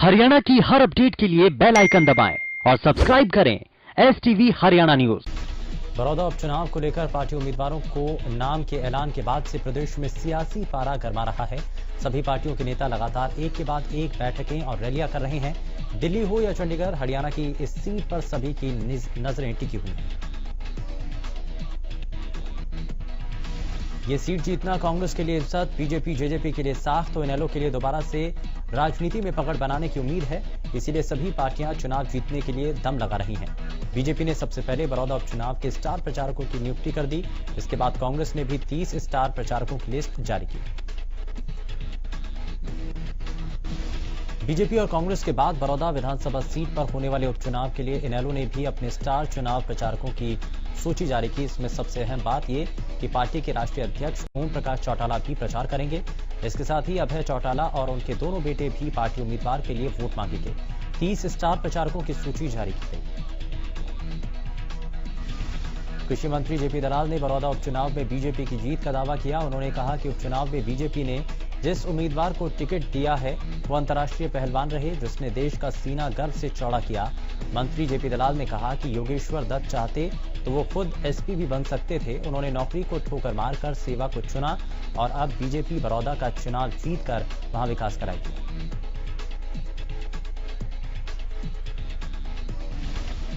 हरियाणा की हर अपडेट के लिए बेल आइकन दबाएं और सब्सक्राइब करें STV हरियाणा न्यूज। बड़ौदा उपचुनाव को लेकर पार्टी उम्मीदवारों को नाम के ऐलान के बाद से प्रदेश में सियासी पारा गरमा रहा है। सभी पार्टियों के नेता लगातार एक के बाद एक बैठकें और रैलियां कर रहे हैं। दिल्ली हो या चंडीगढ़, हरियाणा की इस सीट पर सभी की नजरें टिकी हुई हैं। ये सीट जीतना कांग्रेस के लिए इज्जत, बीजेपी जेजेपी के लिए साख, तो इनेलो के लिए दोबारा से राजनीति में पकड़ बनाने की उम्मीद है। इसीलिए सभी पार्टियां चुनाव जीतने के लिए दम लगा रही हैं। बीजेपी ने सबसे पहले बड़ौदा उपचुनाव के स्टार प्रचारकों की नियुक्ति कर दी। इसके बाद कांग्रेस ने भी 30 स्टार प्रचारकों की लिस्ट जारी की। बीजेपी और कांग्रेस के बाद बड़ौदा विधानसभा सीट पर होने वाले उपचुनाव के लिए इनेलो ने भी अपने स्टार चुनाव प्रचारकों की सूची जारी की। इसमें सबसे अहम बात यह कि पार्टी के राष्ट्रीय अध्यक्ष ओम प्रकाश चौटाला भी प्रचार करेंगे। इसके साथ ही अभय चौटाला और उनके दोनों बेटे भी पार्टी उम्मीदवार के लिए वोट मांगेंगे। 30 स्टार प्रचारकों की सूची जारी की गई। कृषि मंत्री जेपी दलाल ने बड़ौदा उपचुनाव में बीजेपी की जीत का दावा किया। उन्होंने कहा कि उपचुनाव में बीजेपी ने जिस उम्मीदवार को टिकट दिया है वो अंतर्राष्ट्रीय पहलवान रहे, जिसने देश का सीना गर्व से चौड़ा किया। मंत्री जेपी दलाल ने कहा कि योगेश्वर दत्त चाहते तो वो खुद एसपी भी बन सकते थे। उन्होंने नौकरी को ठोकर मारकर सेवा को चुना और अब बीजेपी बड़ौदा का चुनाव जीतकर वहां विकास कराएगी।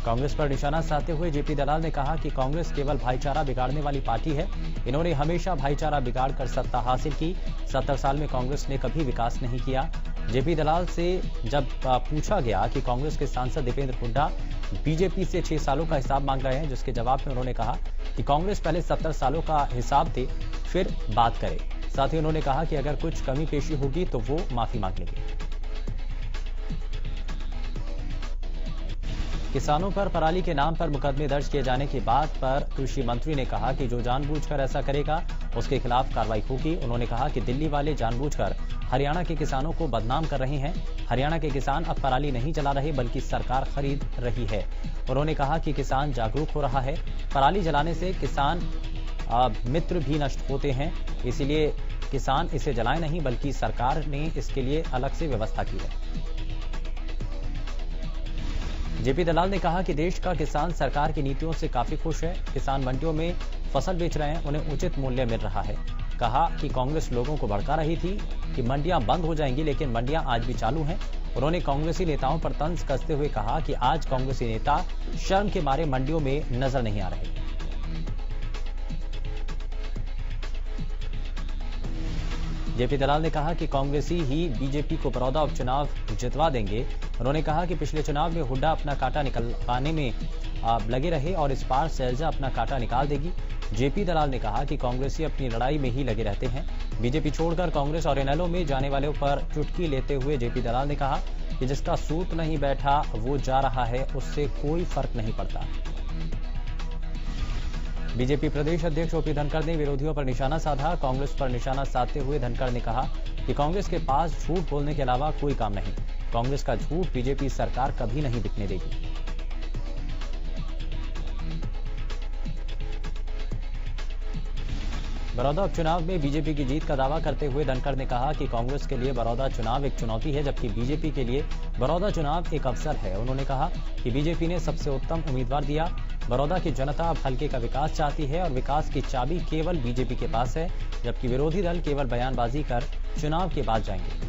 कांग्रेस पर निशाना साधते हुए जेपी दलाल ने कहा कि कांग्रेस केवल भाईचारा बिगाड़ने वाली पार्टी है। इन्होंने हमेशा भाईचारा बिगाड़कर सत्ता हासिल की। 70 साल में कांग्रेस ने कभी विकास नहीं किया। जेपी दलाल से जब पूछा गया कि कांग्रेस के सांसद दीपेंद्र हुड्डा बीजेपी से 6 सालों का हिसाब मांग रहे हैं, जिसके जवाब में उन्होंने कहा कि कांग्रेस पहले 70 सालों का हिसाब दे फिर बात करे। साथ ही उन्होंने कहा कि अगर कुछ कमी पेशी होगी तो वो माफी मांग लेंगे। किसानों पर पराली के नाम पर मुकदमे दर्ज किए जाने की बात पर कृषि मंत्री ने कहा कि जो जानबूझकर ऐसा करेगा उसके खिलाफ कार्रवाई होगी। उन्होंने कहा कि दिल्ली वाले जानबूझकर हरियाणा के किसानों को बदनाम कर रहे हैं। हरियाणा के किसान अब पराली नहीं जला रहे बल्कि सरकार खरीद रही है। उन्होंने कहा कि किसान जागरूक हो रहा है। पराली जलाने से किसान मित्र भी नष्ट होते हैं, इसलिए किसान इसे जलाए नहीं बल्कि सरकार ने इसके लिए अलग से व्यवस्था की है। जेपी दलाल ने कहा कि देश का किसान सरकार की नीतियों से काफी खुश है। किसान मंडियों में फसल बेच रहे हैं, उन्हें उचित मूल्य मिल रहा है। कहा कि कांग्रेस लोगों को भड़का रही थी कि मंडियां बंद हो जाएंगी, लेकिन मंडियां आज भी चालू हैं। उन्होंने कांग्रेसी नेताओं पर तंज कसते हुए कहा कि आज कांग्रेसी नेता शर्म के मारे मंडियों में नजर नहीं आ रहे। जेपी दलाल ने कहा कि कांग्रेसी ही बीजेपी को बड़ौदा उपचुनाव जितवा देंगे। उन्होंने कहा कि पिछले चुनाव में हुड्डा अपना कांटा निकालने में लगे रहे और इस बार शैलजा अपना कांटा निकाल देगी। जेपी दलाल ने कहा कि कांग्रेसी अपनी लड़ाई में ही लगे रहते हैं। बीजेपी छोड़कर कांग्रेस और इनेलो में जाने वालों पर चुटकी लेते हुए जेपी दलाल ने कहा कि जिसका सूत नहीं बैठा वो जा रहा है, उससे कोई फर्क नहीं पड़ता। बीजेपी प्रदेश अध्यक्ष ओपी धनखड़ ने विरोधियों पर निशाना साधा। कांग्रेस पर निशाना साधते हुए धनखड़ ने कहा कि कांग्रेस के पास झूठ बोलने के अलावा कोई काम नहीं। कांग्रेस का झूठ बीजेपी सरकार कभी नहीं बिकने देगी। बड़ौदा उपचुनाव में बीजेपी की जीत का दावा करते हुए धनखड़ ने कहा कि कांग्रेस के लिए बड़ौदा चुनाव एक चुनौती है, जबकि बीजेपी के लिए बड़ौदा चुनाव एक अवसर है। उन्होंने कहा कि बीजेपी ने सबसे उत्तम उम्मीदवार दिया। बड़ौदा की जनता अब हल्के का विकास चाहती है और विकास की चाबी केवल बीजेपी के पास है, जबकि विरोधी दल केवल बयानबाजी कर चुनाव के बाद जाएंगे।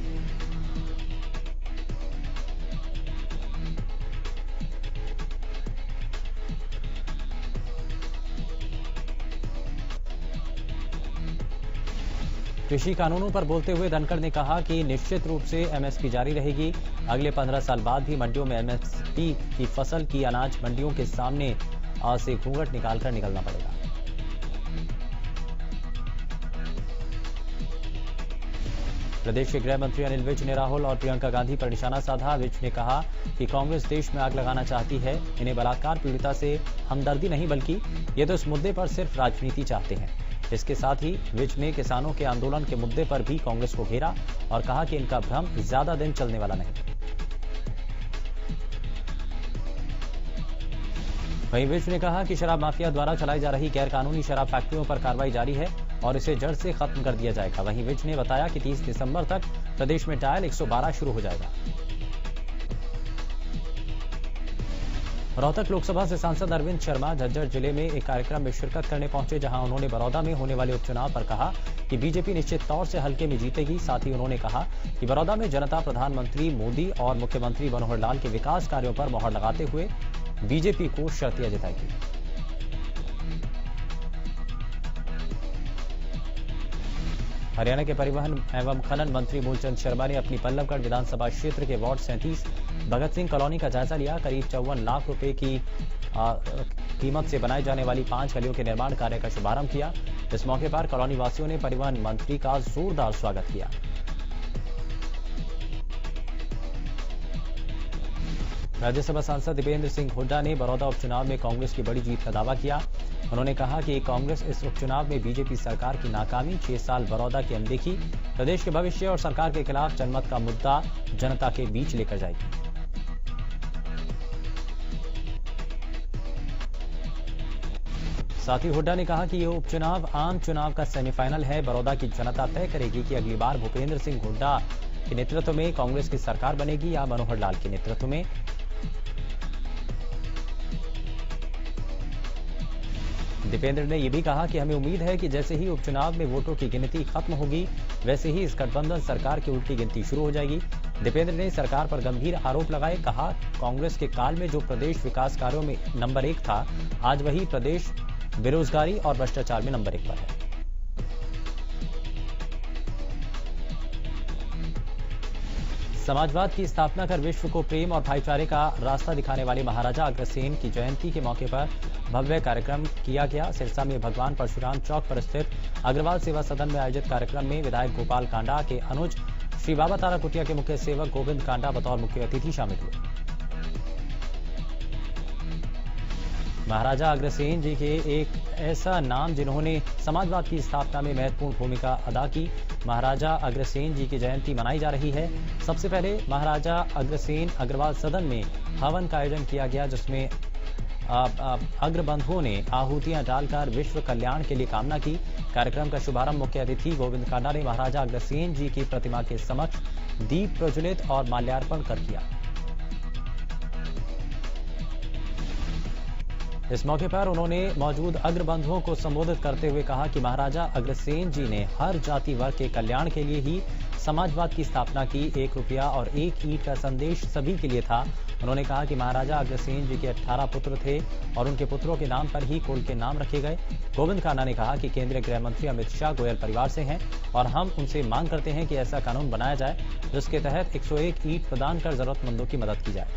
कृषि कानूनों पर बोलते हुए धनखड़ ने कहा कि निश्चित रूप से एमएसपी जारी रहेगी। अगले 15 साल बाद भी मंडियों में एमएसपी की फसल की अनाज मंडियों के सामने से घूंघट निकालकर निकलना पड़ेगा। प्रदेश के गृह मंत्री अनिल विज ने राहुल और प्रियंका गांधी पर निशाना साधा। विज ने कहा कि कांग्रेस देश में आग लगाना चाहती है। इन्हें बलात्कार पीड़िता से हमदर्दी नहीं बल्कि ये तो इस मुद्दे पर सिर्फ राजनीति चाहते हैं। इसके साथ ही विज ने किसानों के आंदोलन के मुद्दे पर भी कांग्रेस को घेरा और कहा कि इनका भ्रम ज्यादा दिन चलने वाला नहीं। वहीं विज ने कहा कि शराब माफिया द्वारा चलाई जा रही गैरकानूनी शराब फैक्ट्रियों पर कार्रवाई जारी है और इसे जड़ से खत्म कर दिया जाएगा। वहीं विज ने बताया कि 30 दिसंबर तक प्रदेश में डायल 112 शुरू हो जाएगा। रोहतक लोकसभा से सांसद अरविंद शर्मा झज्जर जिले में एक कार्यक्रम में शिरकत करने पहुंचे, जहां उन्होंने बड़ौदा में होने वाले उपचुनाव पर कहा कि बीजेपी निश्चित तौर से हल्के में जीतेगी। साथ ही उन्होंने कहा कि बड़ौदा में जनता प्रधानमंत्री मोदी और मुख्यमंत्री मनोहर लाल के विकास कार्यों पर मोहर लगाते हुए बीजेपी को शर्तियां जताएगी। हरियाणा के परिवहन एवं खनन मंत्री मूलचंद शर्मा ने अपनी बल्लभगढ़ विधानसभा क्षेत्र के वार्ड 37 भगत सिंह कॉलोनी का जायजा लिया। करीब 54 लाख रुपए की कीमत से बनाई जाने वाली 5 गलियों के निर्माण कार्य का शुभारंभ किया। इस मौके पर कॉलोनी वासियों ने परिवहन मंत्री का जोरदार स्वागत किया। राज्यसभा सांसद दीपेंद्र सिंह हुड्डा ने बड़ौदा उपचुनाव में कांग्रेस की बड़ी जीत का दावा किया। उन्होंने कहा कि कांग्रेस इस उपचुनाव में बीजेपी सरकार की नाकामी, 6 साल बड़ौदा की अनदेखी, प्रदेश के भविष्य और सरकार के खिलाफ जनमत का मुद्दा जनता के बीच लेकर जाएगी। साथ ही हुड्डा ने कहा कि यह उपचुनाव आम चुनाव का सेमीफाइनल है। बड़ौदा की जनता तय करेगी कि अगली बार भूपेंद्र सिंह हुड्डा के नेतृत्व में कांग्रेस की सरकार बनेगी या मनोहर लाल के नेतृत्व में। दीपेंद्र ने यह भी कहा कि हमें उम्मीद है कि जैसे ही उपचुनाव में वोटों की गिनती खत्म होगी, वैसे ही इस गठबंधन सरकार की उल्टी गिनती शुरू हो जाएगी। दीपेंद्र ने सरकार पर गंभीर आरोप लगाए। कहा, कांग्रेस के काल में जो प्रदेश विकास कार्यों में नंबर 1 था, आज वही प्रदेश बेरोजगारी और भ्रष्टाचार में नंबर 1 पर है। समाजवाद की स्थापना कर विश्व को प्रेम और भाईचारे का रास्ता दिखाने वाले महाराजा अग्रसेन की जयंती के मौके पर भव्य कार्यक्रम किया गया। सिरसा में भगवान परशुराम चौक पर स्थित अग्रवाल सेवा सदन में आयोजित कार्यक्रम में विधायक गोपाल कांडा के अनुज, श्री बाबा तारा कुटिया के मुख्य सेवक गोविंद कांडा बतौर मुख्य अतिथि शामिल हुए। महाराजा अग्रसेन जी के एक ऐसा नाम जिन्होंने समाजवाद की स्थापना में महत्वपूर्ण भूमिका अदा की। महाराजा अग्रसेन जी की जयंती मनाई जा रही है। सबसे पहले महाराजा अग्रसेन अग्रवाल सदन में हवन का आयोजन किया गया, जिसमें अग्रबंधुओं ने आहुतियां डालकर विश्व कल्याण के लिए कामना की। कार्यक्रम का शुभारंभ मुख्य अतिथि गोविंद कांडा ने महाराजा अग्रसेन जी की प्रतिमा के समक्ष दीप प्रज्वलित और माल्यार्पण कर किया। इस मौके पर उन्होंने मौजूद अग्रबंधुओं को संबोधित करते हुए कहा कि महाराजा अग्रसेन जी ने हर जाति वर्ग के कल्याण के लिए ही समाजवाद की स्थापना की। 1 रुपया और 1 ईंट का संदेश सभी के लिए था। उन्होंने कहा कि महाराजा अग्रसेन जी के 18 पुत्र थे और उनके पुत्रों के नाम पर ही कुल के नाम रखे गए। गोविंद कांडा ने कहा कि केंद्रीय गृह मंत्री अमित शाह गोयल परिवार से हैं और हम उनसे मांग करते हैं कि ऐसा कानून बनाया जाए जिसके तहत 101 ईंट प्रदान कर जरूरतमंदों की मदद की जाए।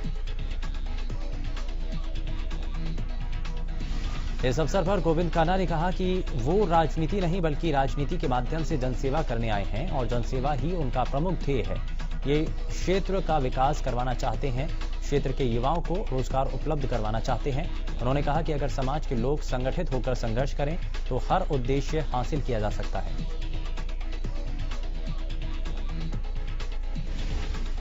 इस अवसर पर गोविंद कांडा ने कहा कि वो राजनीति नहीं बल्कि राजनीति के माध्यम से जनसेवा करने आए हैं और जनसेवा ही उनका प्रमुख ध्येय है। ये क्षेत्र का विकास करवाना चाहते हैं, क्षेत्र के युवाओं को रोजगार उपलब्ध करवाना चाहते हैं। उन्होंने कहा कि अगर समाज के लोग संगठित होकर संघर्ष करें तो हर उद्देश्य हासिल किया जा सकता है।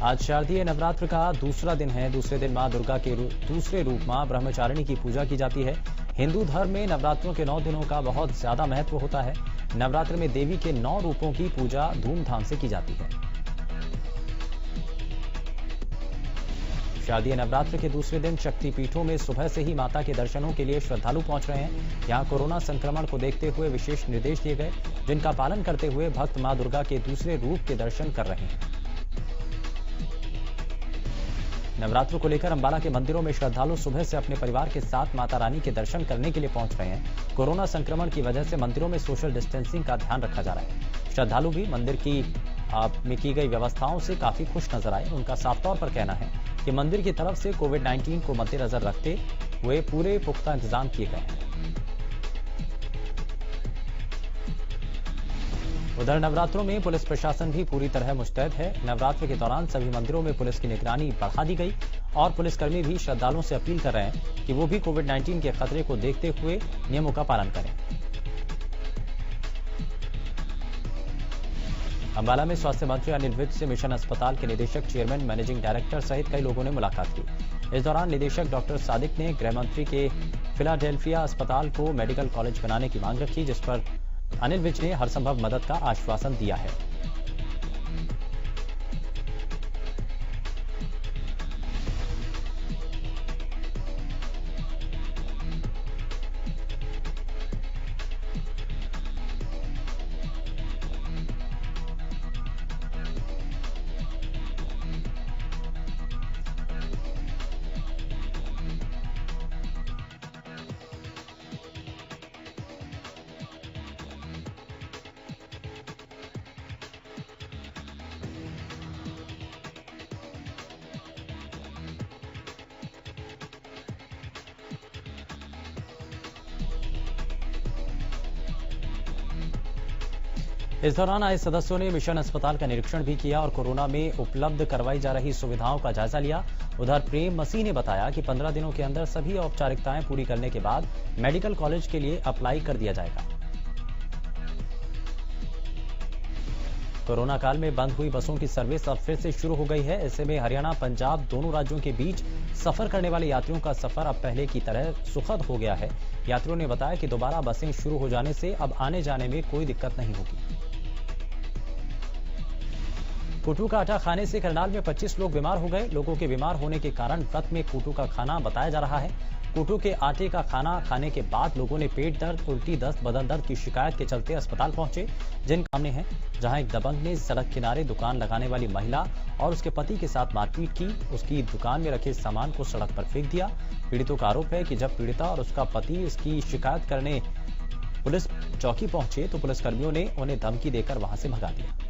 आज शारदीय नवरात्र का दूसरा दिन है। दूसरे दिन मां दुर्गा के दूसरे रूप मां ब्रह्मचारिणी की पूजा की जाती है। हिंदू धर्म में नवरात्रों के 9 दिनों का बहुत ज्यादा महत्व होता है। नवरात्र में देवी के 9 रूपों की पूजा धूमधाम से की जाती है। शारदीय नवरात्र के दूसरे दिन शक्तिपीठों में सुबह से ही माता के दर्शनों के लिए श्रद्धालु पहुंच रहे हैं। यहां कोरोना संक्रमण को देखते हुए विशेष निर्देश दिए गए, जिनका पालन करते हुए भक्त मां दुर्गा के दूसरे रूप के दर्शन कर रहे हैं। नवरात्र को लेकर अंबाला के मंदिरों में श्रद्धालु सुबह से अपने परिवार के साथ माता रानी के दर्शन करने के लिए पहुंच रहे हैं। कोरोना संक्रमण की वजह से मंदिरों में सोशल डिस्टेंसिंग का ध्यान रखा जा रहा है। श्रद्धालु भी मंदिर में की गई व्यवस्थाओं से काफी खुश नजर आए। उनका साफ तौर पर कहना है कि मंदिर की तरफ से कोविड-19 को मद्देनजर रखते हुए पूरे पुख्ता इंतजाम किए गए हैं। उधर नवरात्रों में पुलिस प्रशासन भी पूरी तरह मुस्तैद है। नवरात्र के दौरान सभी मंदिरों में पुलिस की निगरानी बढ़ा दी गई और पुलिसकर्मी भी श्रद्धालुओं से अपील कर रहे हैं कि वो भी कोविड-19 के खतरे को देखते हुए नियमों का पालन करें। अंबाला में स्वास्थ्य मंत्री अनिल विज से मिशन अस्पताल के निदेशक, चेयरमैन, मैनेजिंग डायरेक्टर सहित कई लोगों ने मुलाकात की। इस दौरान निदेशक डॉक्टर सादिक ने गृह मंत्री के फिलाडेल्फिया अस्पताल को मेडिकल कॉलेज बनाने की मांग रखी, जिस पर अनिल विज ने हर संभव मदद का आश्वासन दिया है। इस दौरान आए सदस्यों ने मिशन अस्पताल का निरीक्षण भी किया और कोरोना में उपलब्ध करवाई जा रही सुविधाओं का जायजा लिया। उधर प्रेम मसीह ने बताया कि 15 दिनों के अंदर सभी औपचारिकताएं पूरी करने के बाद मेडिकल कॉलेज के लिए अप्लाई कर दिया जाएगा। कोरोना काल में बंद हुई बसों की सर्विस अब फिर से शुरू हो गई है। ऐसे में हरियाणा पंजाब दोनों राज्यों के बीच सफर करने वाले यात्रियों का सफर अब पहले की तरह सुखद हो गया है। यात्रियों ने बताया कि दोबारा बसें शुरू हो जाने से अब आने जाने में कोई दिक्कत नहीं होगी। कुटू का आटा खाने से करनाल में 25 लोग बीमार हो गए। लोगों के बीमार होने के कारण व्रत में कुटू का खाना बताया जा रहा है। कुटू के आटे का खाना खाने के बाद लोगों ने पेट दर्द, उल्टी, दस्त, बदन दर्द की शिकायत के चलते अस्पताल पहुंचे। जिन सामने हैं जहां एक दबंग ने सड़क किनारे दुकान लगाने वाली महिला और उसके पति के साथ मारपीट की। उसकी दुकान में रखे सामान को सड़क पर फेंक दिया। पीड़ितों का आरोप है कि जब पीड़िता और उसका पति इसकी शिकायत करने पुलिस चौकी पहुंचे तो पुलिसकर्मियों ने उन्हें धमकी देकर वहां से भगा दिया।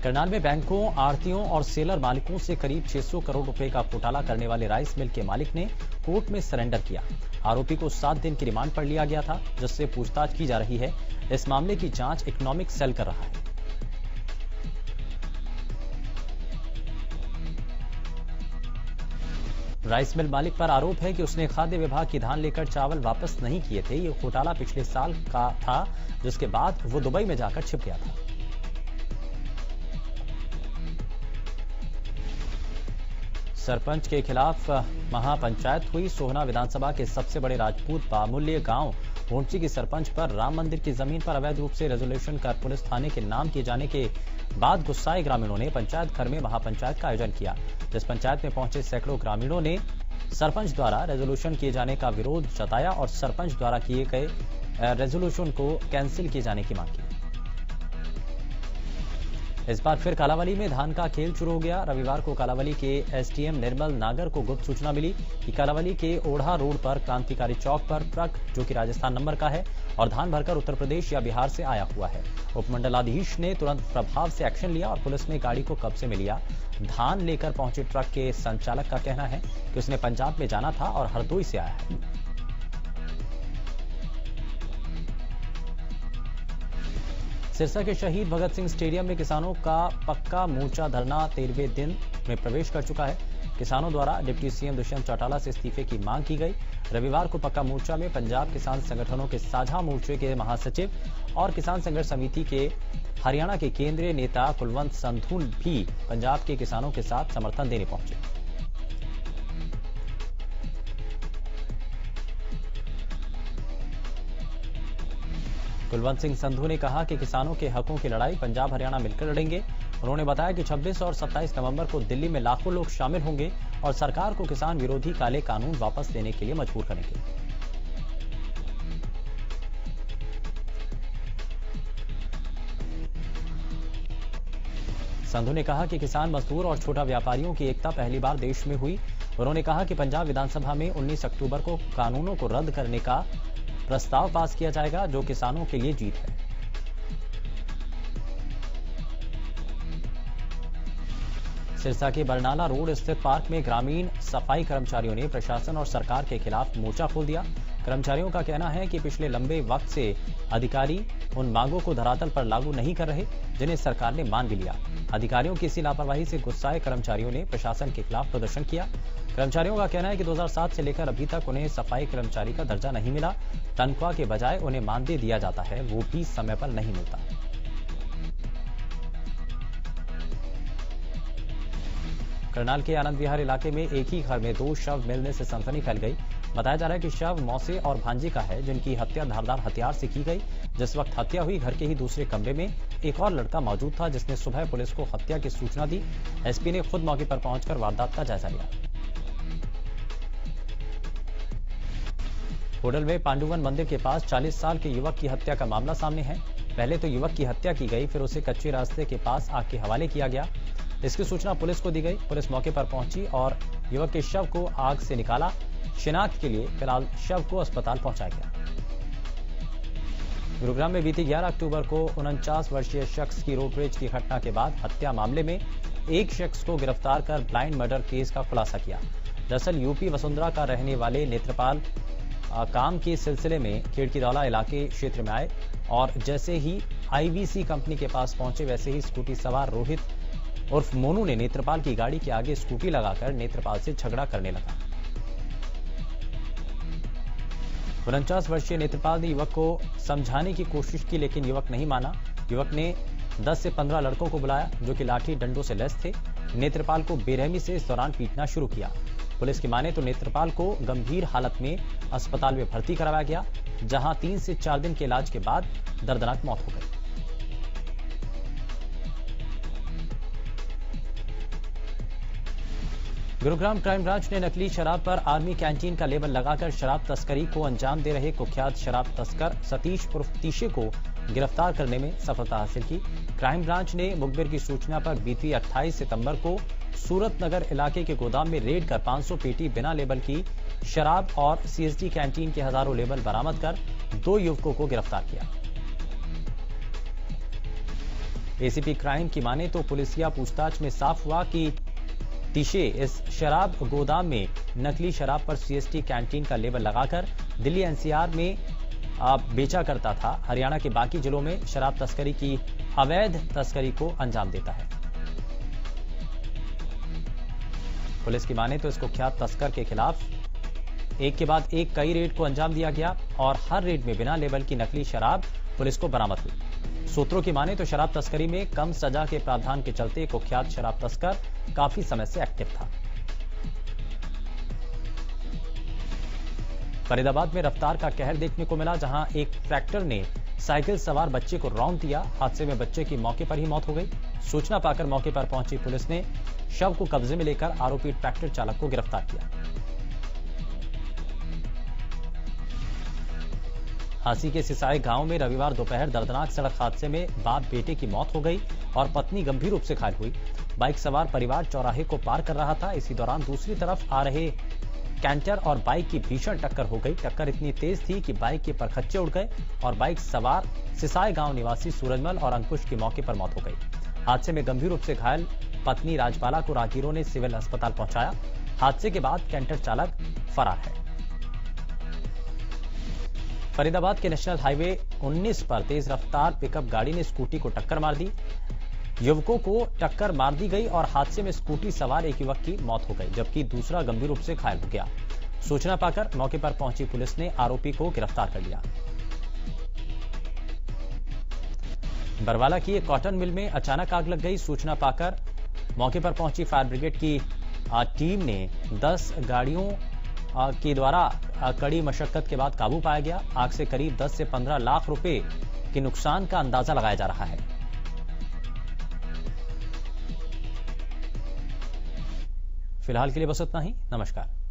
करनाल में बैंकों, आढ़तियों और सेलर मालिकों से करीब 600 करोड़ रुपए का घोटाला करने वाले राइस मिल के मालिक ने कोर्ट में सरेंडर किया। आरोपी को 7 दिन की रिमांड पर लिया गया था, जिससे पूछताछ की जा रही है। इस मामले की जांच इकोनॉमिक सेल कर रहा है। राइस मिल मालिक पर आरोप है कि उसने खाद्य विभाग की धान लेकर चावल वापस नहीं किए थे। ये घोटाला पिछले साल का था, जिसके बाद वो दुबई में जाकर छिप गया था। सरपंच के खिलाफ महापंचायत हुई। सोहना विधानसभा के सबसे बड़े राजपूत बामुल्य गांव भोंची की सरपंच पर राम मंदिर की जमीन पर अवैध रूप से रेजोल्यूशन कर पुलिस थाने के नाम किए जाने के बाद गुस्साए ग्रामीणों ने पंचायत घर में महापंचायत का आयोजन किया। जिस पंचायत में पहुंचे सैकड़ों ग्रामीणों ने सरपंच द्वारा रेजोल्यूशन किए जाने का विरोध जताया और सरपंच द्वारा किए गए रेजोल्यूशन को कैंसिल किए जाने की मांग की। इस बार फिर कालावली में धान का खेल शुरू हो गया। रविवार को कालावली के एसडीएम निर्मल नागर को गुप्त सूचना मिली कि कालावली के ओढ़ा रोड पर क्रांतिकारी चौक पर ट्रक जो कि राजस्थान नंबर का है और धान भरकर उत्तर प्रदेश या बिहार से आया हुआ है। उपमंडलाधीश ने तुरंत प्रभाव से एक्शन लिया और पुलिस ने गाड़ी को कब्जे में लिया। धान लेकर पहुंचे ट्रक के संचालक का कहना है कि उसने पंजाब में जाना था और हरदोई से आया है। सिरसा के शहीद भगत सिंह स्टेडियम में किसानों का पक्का मोर्चा धरना 13वें दिन में प्रवेश कर चुका है। किसानों द्वारा डिप्टी सीएम दुष्यंत चौटाला से इस्तीफे की मांग की गई। रविवार को पक्का मोर्चा में पंजाब किसान संगठनों के साझा मोर्चे के महासचिव और किसान संघर्ष समिति के हरियाणा के केंद्रीय नेता कुलवंत संधू भी पंजाब के किसानों के साथ समर्थन देने पहुंचे। कुलवंत सिंह संधू ने कहा कि किसानों के हकों की लड़ाई पंजाब हरियाणा मिलकर लड़ेंगे। उन्होंने बताया कि 26 और 27 नवंबर को दिल्ली में लाखों लोग शामिल होंगे और सरकार को किसान विरोधी काले कानून वापस लेने के लिए मजबूर करेंगे। संधू ने कहा कि किसान, मजदूर और छोटा व्यापारियों की एकता पहली बार देश में हुई। उन्होंने कहा कि पंजाब विधानसभा में 19 अक्टूबर को कानूनों को रद्द करने का प्रस्ताव पास किया जाएगा, जो किसानों के लिए जीत है। सिरसा के बरनाला रोड स्थित पार्क में ग्रामीण सफाई कर्मचारियों ने प्रशासन और सरकार के खिलाफ मोर्चा खोल दिया। कर्मचारियों का कहना है कि पिछले लंबे वक्त से अधिकारी उन मांगों को धरातल पर लागू नहीं कर रहे, जिन्हें सरकार ने मान भी लिया। अधिकारियों की इसी लापरवाही से गुस्साए कर्मचारियों ने प्रशासन के खिलाफ प्रदर्शन किया। कर्मचारियों का कहना है कि 2007 से लेकर अभी तक उन्हें सफाई कर्मचारी का दर्जा नहीं मिला। तनख्वाह के बजाय उन्हें मानदेय दिया जाता है, वो भी समय पर नहीं मिलता। करनाल के आनंद विहार इलाके में एक ही घर में 2 शव मिलने से सनसनी फैल गई। बताया जा रहा है कि शव मौसे और भांजे का है, जिनकी हत्या धारदार हथियार से की गई। जिस वक्त हत्या हुई, घर के ही दूसरे कमरे में एक और लड़का मौजूद था, जिसने सुबह पुलिस को हत्या की सूचना दी। एसपी ने खुद मौके पर पहुंचकर वारदात का जायजा लिया। होडल में पांडुवन मंदिर के पास 40 साल के युवक की हत्या का मामला सामने है। पहले तो युवक की हत्या की गई, फिर उसे कच्चे रास्ते के पास आग के हवाले किया गया। इसकी सूचना पुलिस को दी गई। पुलिस मौके पर पहुंची और युवक के शव को आग से निकाला। शिनाख्त के लिए फिलहाल शव को अस्पताल पहुंचाया गया। गुरुग्राम में बीती 11 अक्टूबर को 49 वर्षीय शख्स की रोड रेज की घटना के बाद हत्या मामले में एक शख्स को गिरफ्तार कर ब्लाइंड मर्डर केस का खुलासा किया। दरअसल यूपी वसुंधरा का रहने वाले नेत्रपाल काम के सिलसिले में खिड़कीदौला इलाके क्षेत्र में आए और जैसे ही आईवीसी कंपनी के पास पहुंचे वैसे ही स्कूटी सवार रोहित उर्फ मोनू ने नेत्रपाल की गाड़ी के आगे स्कूटी लगाकर नेत्रपाल से झगड़ा करने लगा। 49 वर्षीय नेत्रपाल ने युवक को समझाने की कोशिश की, लेकिन युवक नहीं माना। युवक ने 10 से 15 लड़कों को बुलाया जो कि लाठी डंडों से लैस थे। नेत्रपाल को बेरहमी से इस दौरान पीटना शुरू किया। पुलिस की माने तो नेत्रपाल को गंभीर हालत में अस्पताल में भर्ती कराया गया, जहां 3 से 4 दिन के इलाज के बाद दर्दनाक मौत हो गई। गुरुग्राम क्राइम ब्रांच ने नकली शराब पर आर्मी कैंटीन का लेबल लगाकर शराब तस्करी को अंजाम दे रहे कुख्यात शराब तस्कर सतीश उर्फ तीशे को गिरफ्तार करने में सफलता हासिल की। क्राइम ब्रांच ने मुखबिर की सूचना पर बीती 28 सितंबर को सूरत नगर इलाके के गोदाम में रेड कर 500 पेटी बिना लेबल की शराब और सीएसडी कैंटीन के हजारों लेबल बरामद कर 2 युवकों को गिरफ्तार किया। एसीपी क्राइम की माने तो पुलिसिया पूछताछ में साफ हुआ कि तीशे इस शराब गोदाम में नकली शराब पर सीएसडी कैंटीन का लेबल लगाकर दिल्ली एनसीआर में बेचा करता था। हरियाणा के बाकी जिलों में शराब तस्करी की अवैध तस्करी को अंजाम देता है। पुलिस की माने तो इस कुख्यात तस्कर के खिलाफ एक के बाद एक कई रेड को अंजाम दिया गया और हर रेड में बिना लेबल की नकली शराब पुलिस को बरामद हुई। सूत्रों की माने तो शराब तस्करी में कम सजा के प्रावधान के चलते कुख्यात शराब तस्कर काफी समय से एक्टिव था। फरीदाबाद में रफ्तार का कहर देखने को मिला, जहां एक ट्रैक्टर ने साइकिल सवार बच्चे को रौंद दिया। हादसे में बच्चे की मौके पर ही मौत हो गई। सूचना पाकर मौके पर पहुंची पुलिस ने शव को कब्जे में लेकर आरोपी ट्रैक्टर चालक को गिरफ्तार किया। हांसी के सिसाई गांव में रविवार दोपहर दर्दनाक सड़क हादसे में बाप बेटे की मौत हो गई और पत्नी गंभीर रूप से घायल हुई। बाइक सवार परिवार चौराहे को पार कर रहा था। इसी दौरान दूसरी तरफ आ रहे कैंटर और बाइक की भीषण टक्कर हो गई। टक्कर इतनी तेज थी कि बाइक के परखच्चे उड़ गए और बाइक सवार सिसाई गांव निवासी सूरजमल और अंकुश की मौके पर मौत हो गई। हादसे में गंभीर रूप से घायल पत्नी राजबाला को राहगीरों ने सिविल अस्पताल पहुंचाया। हादसे के बाद कैंटर चालक फरार है। फरीदाबाद के नेशनल हाईवे 19 पर तेज रफ्तार पिकअप गाड़ी ने स्कूटी को टक्कर मार दी। युवकों को टक्कर मार दी गई और हादसे में स्कूटी सवार एक युवक की मौत हो गई, जबकि दूसरा गंभीर रूप से घायल हो गया। सूचना पाकर मौके पर पहुंची पुलिस ने आरोपी को गिरफ्तार कर लिया। बरवाला की एक कॉटन मिल में अचानक आग लग गई। सूचना पाकर मौके पर पहुंची फायर ब्रिगेड की टीम ने 10 गाड़ियों के द्वारा कड़ी मशक्कत के बाद काबू पाया गया। आग से करीब 10 से 15 लाख रुपए के नुकसान का अंदाजा लगाया जा रहा है। फिलहाल के लिए बस इतना ही। नमस्कार।